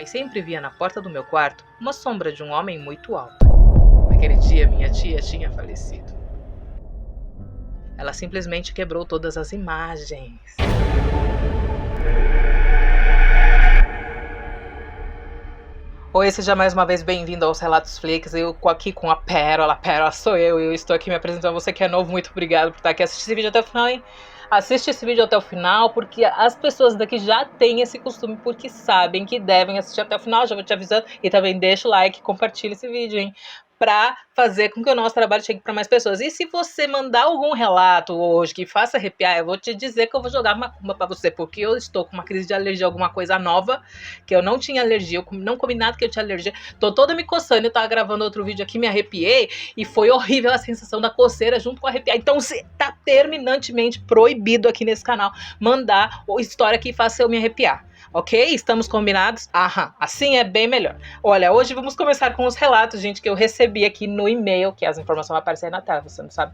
mas sempre via na porta do meu quarto uma sombra de um homem muito alto. Naquele dia, minha tia tinha falecido. Ela simplesmente quebrou todas as imagens. Oi, seja mais uma vez bem-vindo aos Relatos Flix. Eu aqui com a Pérola. Pérola sou eu estou aqui me apresentando a você que é novo. Muito obrigado por estar aqui. Assiste esse vídeo até o final, hein? Assiste esse vídeo até o final, porque as pessoas daqui já têm esse costume, porque sabem que devem assistir até o final. Já vou te avisando. E também deixa o like, compartilha esse vídeo, hein? Pra fazer com que o nosso trabalho chegue para mais pessoas. E se você mandar algum relato hoje que faça arrepiar, eu vou te dizer que eu vou jogar macumba para você, porque eu estou com uma crise de alergia a alguma coisa nova, que eu não tinha alergia, eu não comi nada que eu tinha alergia, tô toda me coçando, eu tava gravando outro vídeo aqui, me arrepiei, e foi horrível a sensação da coceira junto com arrepiar. Então tá terminantemente proibido aqui nesse canal mandar história que faça eu me arrepiar. Ok? Estamos combinados? Aham, assim é bem melhor. Olha, hoje vamos começar com os relatos, gente, que eu recebi aqui no e-mail, que as informações vão aparecer aí na tela, você não sabe?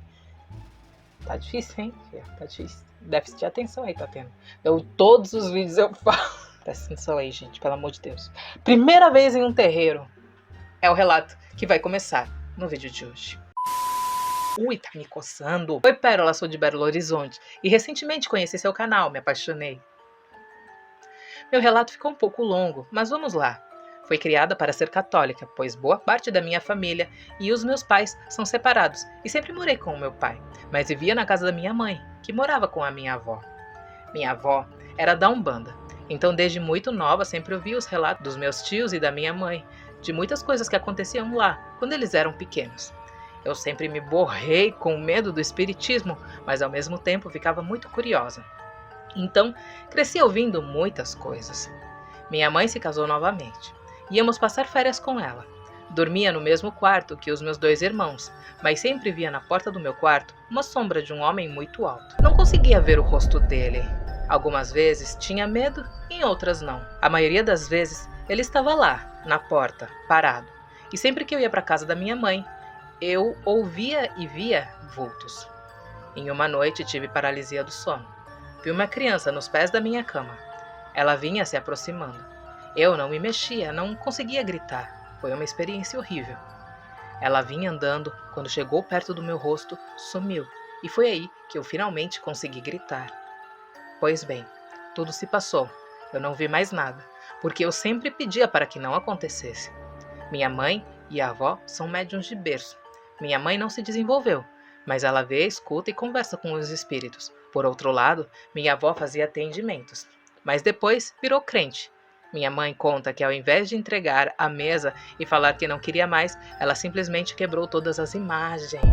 Tá difícil, hein? Tá difícil. Déficit de atenção aí, tá tendo. Eu, todos os vídeos eu falo. Presta atenção aí, gente, pelo amor de Deus. Primeira vez em um terreiro é o relato que vai começar no vídeo de hoje. Ui, tá me coçando. Oi, Pérola, sou de Belo Horizonte e recentemente conheci seu canal, me apaixonei. Meu relato ficou um pouco longo, mas vamos lá. Fui criada para ser católica, pois boa parte da minha família e os meus pais são separados e sempre morei com o meu pai, mas vivia na casa da minha mãe, que morava com a minha avó. Minha avó era da Umbanda, então desde muito nova sempre ouvi os relatos dos meus tios e da minha mãe, de muitas coisas que aconteciam lá, quando eles eram pequenos. Eu sempre me borrei com medo do espiritismo, mas ao mesmo tempo ficava muito curiosa. Então, cresci ouvindo muitas coisas. Minha mãe se casou novamente. Íamos passar férias com ela. Dormia no mesmo quarto que os meus 2 irmãos, mas sempre via na porta do meu quarto uma sombra de um homem muito alto. Não conseguia ver o rosto dele. Algumas vezes tinha medo, em outras não. A maioria das vezes ele estava lá, na porta, parado. E sempre que eu ia para casa da minha mãe, eu ouvia e via vultos. Em uma noite tive paralisia do sono. Vi uma criança nos pés da minha cama. Ela vinha se aproximando. Eu não me mexia, não conseguia gritar. Foi uma experiência horrível. Ela vinha andando, quando chegou perto do meu rosto, sumiu. E foi aí que eu finalmente consegui gritar. Pois bem, tudo se passou. Eu não vi mais nada, porque eu sempre pedia para que não acontecesse. Minha mãe e a avó são médiuns de berço. Minha mãe não se desenvolveu, mas ela vê, escuta e conversa com os espíritos. Por outro lado, minha avó fazia atendimentos, mas depois virou crente. Minha mãe conta que ao invés de entregar a mesa e falar que não queria mais, ela simplesmente quebrou todas as imagens.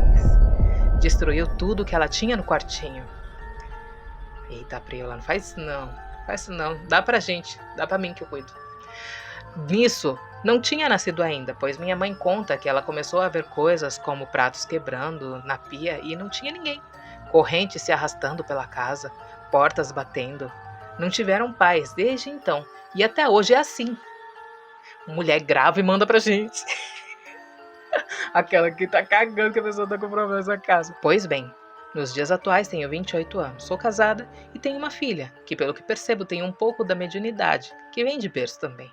Destruiu tudo que ela tinha no quartinho. Eita, Priola, não faz isso não. Faz isso não. Dá pra gente, dá pra mim que eu cuido. Nisso, não tinha nascido ainda, pois minha mãe conta que ela começou a ver coisas como pratos quebrando na pia e não tinha ninguém. Correntes se arrastando pela casa, portas batendo. Não tiveram paz desde então, e até hoje é assim. Mulher grave manda pra gente. Aquela que tá cagando que a pessoa tá com problema na casa. Pois bem, nos dias atuais tenho 28 anos, sou casada e tenho uma filha, que pelo que percebo tem um pouco da mediunidade, que vem de berço também.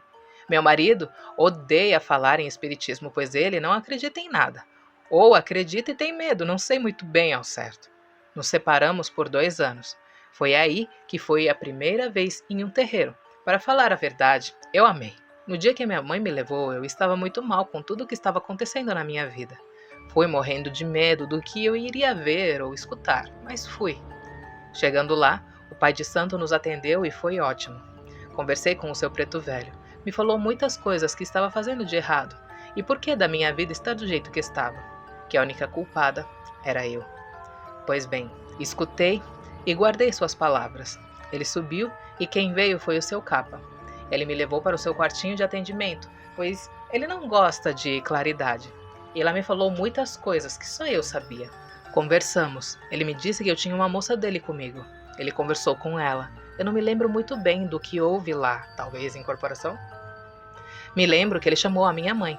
Meu marido odeia falar em espiritismo, pois ele não acredita em nada. Ou acredita e tem medo, não sei muito bem ao certo. Nos separamos por 2 anos. Foi aí que foi a primeira vez em um terreiro. Para falar a verdade, eu amei. No dia que minha mãe me levou, eu estava muito mal com tudo o que estava acontecendo na minha vida. Fui morrendo de medo do que eu iria ver ou escutar, mas fui. Chegando lá, o pai de santo nos atendeu e foi ótimo. Conversei com o seu preto velho. Me falou muitas coisas que estava fazendo de errado e por que da minha vida estar do jeito que estava, que a única culpada era eu. Pois bem, escutei e guardei suas palavras. Ele subiu e quem veio foi o seu capa. Ele me levou para o seu quartinho de atendimento, pois ele não gosta de claridade. E ela me falou muitas coisas que só eu sabia. Conversamos. Ele me disse que eu tinha uma moça dele comigo. Ele conversou com ela. Eu não me lembro muito bem do que houve lá, talvez incorporação? Me lembro que ele chamou a minha mãe,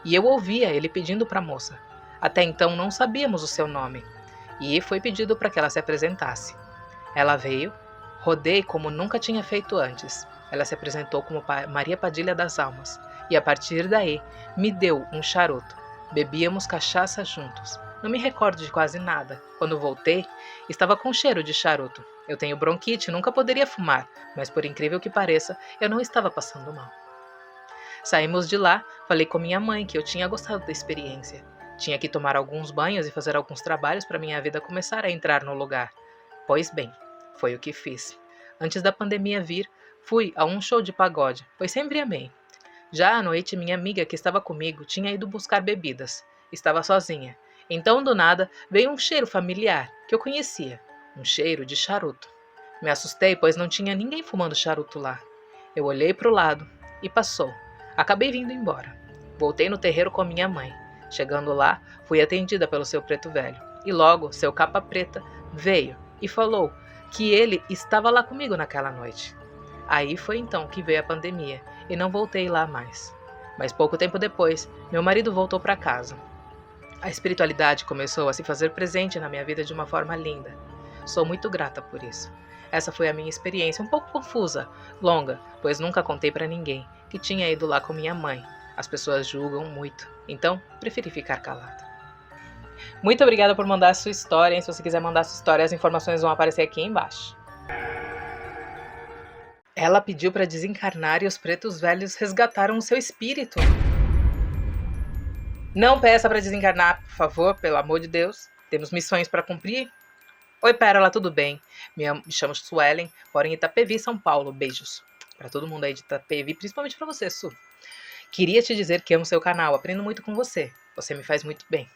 e eu ouvia ele pedindo para a moça. Até então não sabíamos o seu nome, e foi pedido para que ela se apresentasse. Ela veio, rodei como nunca tinha feito antes. Ela se apresentou como Maria Padilha das Almas e a partir daí me deu um charuto. Bebíamos cachaça juntos. Não me recordo de quase nada. Quando voltei, estava com cheiro de charuto. Eu tenho bronquite, nunca poderia fumar, mas por incrível que pareça, eu não estava passando mal. Saímos de lá, falei com minha mãe que eu tinha gostado da experiência. Tinha que tomar alguns banhos e fazer alguns trabalhos para minha vida começar a entrar no lugar. Pois bem, foi o que fiz. Antes da pandemia vir, fui a um show de pagode, pois sempre amei. Já à noite, minha amiga que estava comigo tinha ido buscar bebidas. Estava sozinha. Então, do nada, veio um cheiro familiar, que eu conhecia. Um cheiro de charuto. Me assustei, pois não tinha ninguém fumando charuto lá. Eu olhei para o lado e passou. Acabei vindo embora. Voltei no terreiro com minha mãe. Chegando lá, fui atendida pelo seu preto velho. E logo, seu capa preta veio e falou que ele estava lá comigo naquela noite. Aí foi então que veio a pandemia e não voltei lá mais. Mas pouco tempo depois, meu marido voltou para casa. A espiritualidade começou a se fazer presente na minha vida de uma forma linda. Sou muito grata por isso. Essa foi a minha experiência, um pouco confusa, longa, pois nunca contei para ninguém que tinha ido lá com minha mãe. As pessoas julgam muito, então preferi ficar calada. Muito obrigada por mandar a sua história. Se você quiser mandar a sua história, as informações vão aparecer aqui embaixo. Ela pediu para desencarnar e os pretos velhos resgataram o seu espírito. Não peça para desencarnar, por favor, pelo amor de Deus. Temos missões para cumprir. Oi, Pérola, tudo bem? Me chamo Suelen, moro em Itapevi, São Paulo. Beijos para todo mundo aí de Itapevi, principalmente para você, Su. Queria te dizer que amo seu canal, aprendo muito com você. Você me faz muito bem.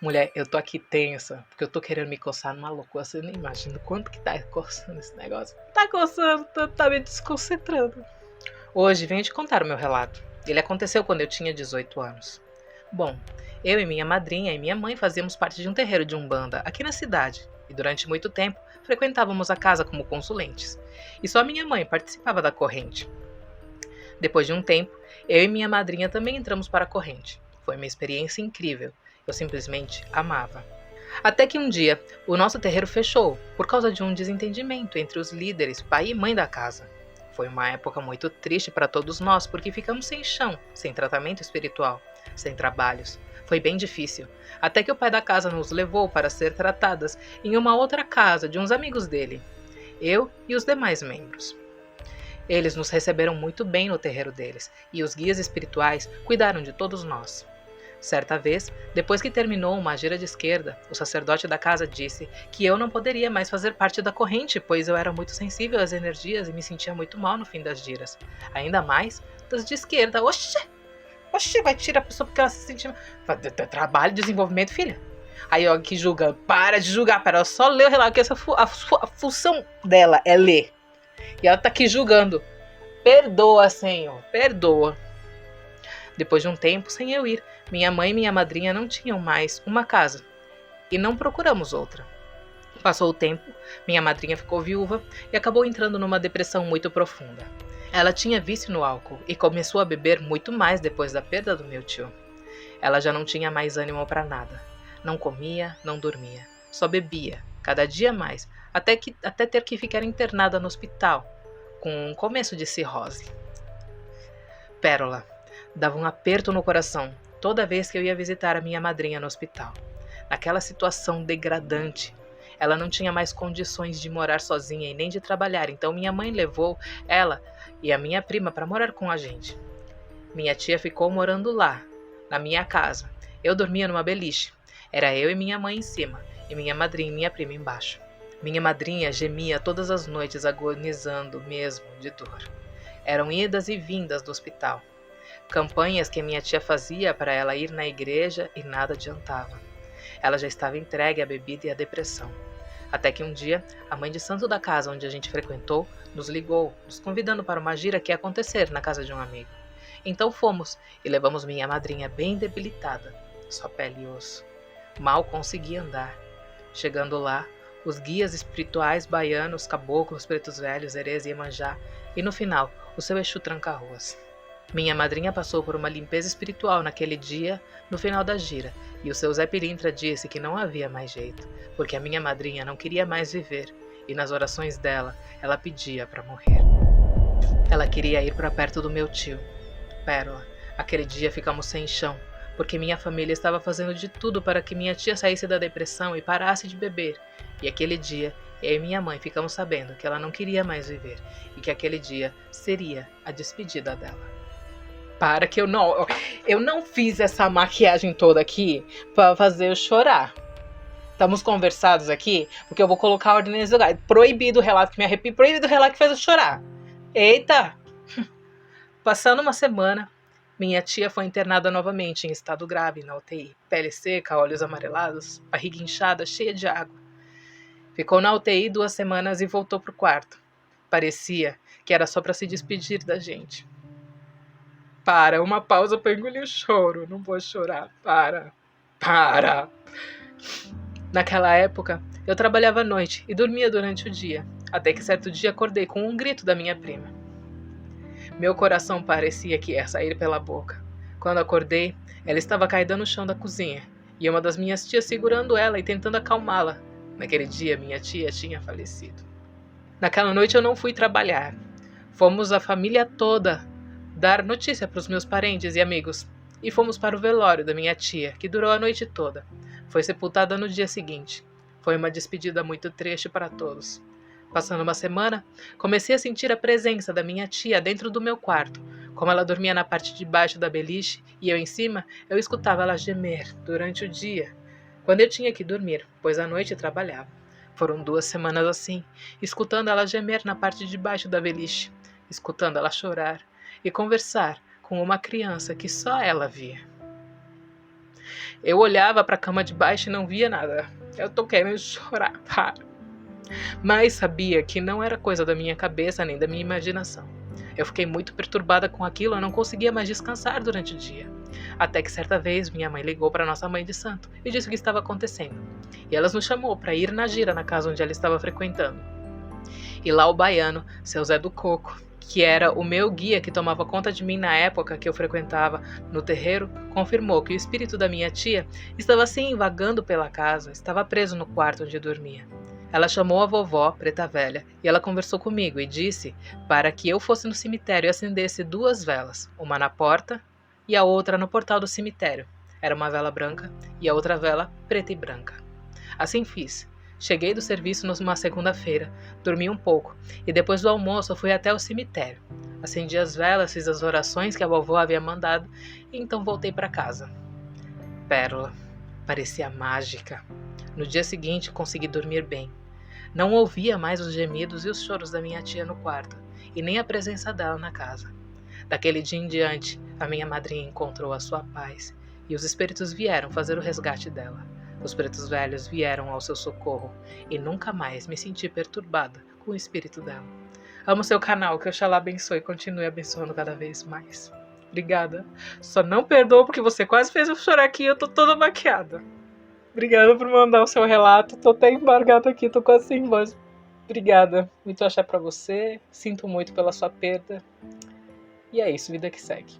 Mulher, eu tô aqui tensa, porque eu tô querendo me coçar numa loucura. Você nem imagina quanto que tá coçando esse negócio. Tá coçando, tá me desconcentrando. Hoje venho te contar o meu relato. Ele aconteceu quando eu tinha 18 anos. Bom, eu e minha madrinha e minha mãe fazíamos parte de um terreiro de umbanda aqui na cidade. E durante muito tempo frequentávamos a casa como consulentes. E só minha mãe participava da corrente. Depois de um tempo, eu e minha madrinha também entramos para a corrente. Foi uma experiência incrível. Eu simplesmente amava. Até que um dia, o nosso terreiro fechou por causa de um desentendimento entre os líderes, pai e mãe da casa. Foi uma época muito triste para todos nós, porque ficamos sem chão, sem tratamento espiritual, sem trabalhos. Foi bem difícil, até que o pai da casa nos levou para ser tratadas em uma outra casa de uns amigos dele, eu e os demais membros. Eles nos receberam muito bem no terreiro deles, e os guias espirituais cuidaram de todos nós. Certa vez, depois que terminou uma gira de esquerda, o sacerdote da casa disse que eu não poderia mais fazer parte da corrente, pois eu era muito sensível às energias e me sentia muito mal no fim das giras. Ainda mais das de esquerda. Oxê, vai tirar a pessoa porque ela se sente... Trabalho, desenvolvimento, filha. Aí, ó, que julga. Para de julgar, para ela só ler o relato, que a função dela é ler. E ela tá aqui julgando. Perdoa, Senhor, perdoa. Depois de um tempo sem eu ir, minha mãe e minha madrinha não tinham mais uma casa e não procuramos outra. Passou o tempo, minha madrinha ficou viúva e acabou entrando numa depressão muito profunda. Ela tinha vício no álcool e começou a beber muito mais depois da perda do meu tio. Ela já não tinha mais ânimo para nada. Não comia, não dormia, só bebia, cada dia mais, até ter que ficar internada no hospital, com um começo de cirrose. Pérola. Dava um aperto no coração toda vez que eu ia visitar a minha madrinha no hospital. Naquela situação degradante, ela não tinha mais condições de morar sozinha e nem de trabalhar, então minha mãe levou ela e a minha prima para morar com a gente. Minha tia ficou morando lá, na minha casa. Eu dormia numa beliche. Era eu e minha mãe em cima, e minha madrinha e minha prima embaixo. Minha madrinha gemia todas as noites, agonizando mesmo de dor. Eram idas e vindas do hospital. Campanhas que minha tia fazia para ela ir na igreja e nada adiantava. Ela já estava entregue à bebida e à depressão. Até que um dia, a mãe de santo da casa onde a gente frequentou nos ligou, nos convidando para uma gira que ia acontecer na casa de um amigo. Então fomos e levamos minha madrinha bem debilitada, só pele e osso. Mal conseguia andar. Chegando lá, os guias espirituais baianos, caboclos, pretos velhos, Erês e Iemanjá, e no final, o seu Exu Tranca-Ruas. Minha madrinha passou por uma limpeza espiritual naquele dia, no final da gira, e o seu Zé Pilintra disse que não havia mais jeito, porque a minha madrinha não queria mais viver, e nas orações dela, ela pedia para morrer. Ela queria ir para perto do meu tio, Pérola. Aquele dia ficamos sem chão, porque minha família estava fazendo de tudo para que minha tia saísse da depressão e parasse de beber. E aquele dia, eu e minha mãe ficamos sabendo que ela não queria mais viver e que aquele dia seria a despedida dela. Para que eu não fiz essa maquiagem toda aqui para fazer eu chorar. Estamos conversados aqui, porque eu vou colocar a ordem nesse lugar. Proibido o relato que me arrepia, proibido o relato que fez eu chorar. Eita! Passando uma semana, minha tia foi internada novamente em estado grave na UTI. Pele seca, olhos amarelados, barriga inchada, cheia de água. Ficou na UTI 2 semanas e voltou pro quarto. Parecia que era só para se despedir da gente. Para, uma pausa para engolir o choro. Não vou chorar. Para. Naquela época, eu trabalhava à noite e dormia durante o dia, até que certo dia acordei com um grito da minha prima. Meu coração parecia que ia sair pela boca. Quando acordei, ela estava caída no chão da cozinha, e uma das minhas tias segurando ela e tentando acalmá-la. Naquele dia, minha tia tinha falecido. Naquela noite eu não fui trabalhar. Fomos a família toda dar notícia para os meus parentes e amigos, e fomos para o velório da minha tia, que durou a noite toda. Foi sepultada no dia seguinte. Foi uma despedida muito triste para todos. Passando uma semana, comecei a sentir a presença da minha tia dentro do meu quarto. Como ela dormia na parte de baixo da beliche e eu em cima, eu escutava ela gemer durante o dia, quando eu tinha que dormir, pois à noite trabalhava. Foram 2 semanas assim, escutando ela gemer na parte de baixo da beliche, escutando ela chorar e conversar com uma criança que só ela via. Eu olhava para a cama de baixo e não via nada. Eu tô querendo chorar, para. Mas sabia que não era coisa da minha cabeça nem da minha imaginação. Eu fiquei muito perturbada com aquilo e não conseguia mais descansar durante o dia. Até que certa vez minha mãe ligou para nossa mãe de santo e disse o que estava acontecendo. E ela nos chamou para ir na gira na casa onde ela estava frequentando. E lá o baiano, seu Zé do Coco, que era o meu guia que tomava conta de mim na época que eu frequentava no terreiro, confirmou que o espírito da minha tia estava assim vagando pela casa, estava preso no quarto onde dormia. Ela chamou a vovó, preta velha, e ela conversou comigo e disse para que eu fosse no cemitério e acendesse 2 velas, uma na porta e a outra no portal do cemitério. Era uma vela branca e a outra vela preta e branca. Assim fiz. Cheguei do serviço numa segunda-feira, dormi um pouco e depois do almoço fui até o cemitério. Acendi as velas, fiz as orações que a vovó havia mandado e então voltei para casa. Pérola. Parecia mágica. No dia seguinte consegui dormir bem. Não ouvia mais os gemidos e os choros da minha tia no quarto e nem a presença dela na casa. Daquele dia em diante, a minha madrinha encontrou a sua paz e os espíritos vieram fazer o resgate dela. Os pretos velhos vieram ao seu socorro e nunca mais me senti perturbada com o espírito dela. Amo seu canal, que Oxalá abençoe e continue abençoando cada vez mais. Obrigada. Só não perdoa porque você quase fez eu chorar aqui e eu tô toda maquiada. Obrigada por mandar o seu relato. Tô até embargada aqui, tô quase sem voz. Obrigada. Muito axé pra você. Sinto muito pela sua perda. E é isso, vida que segue.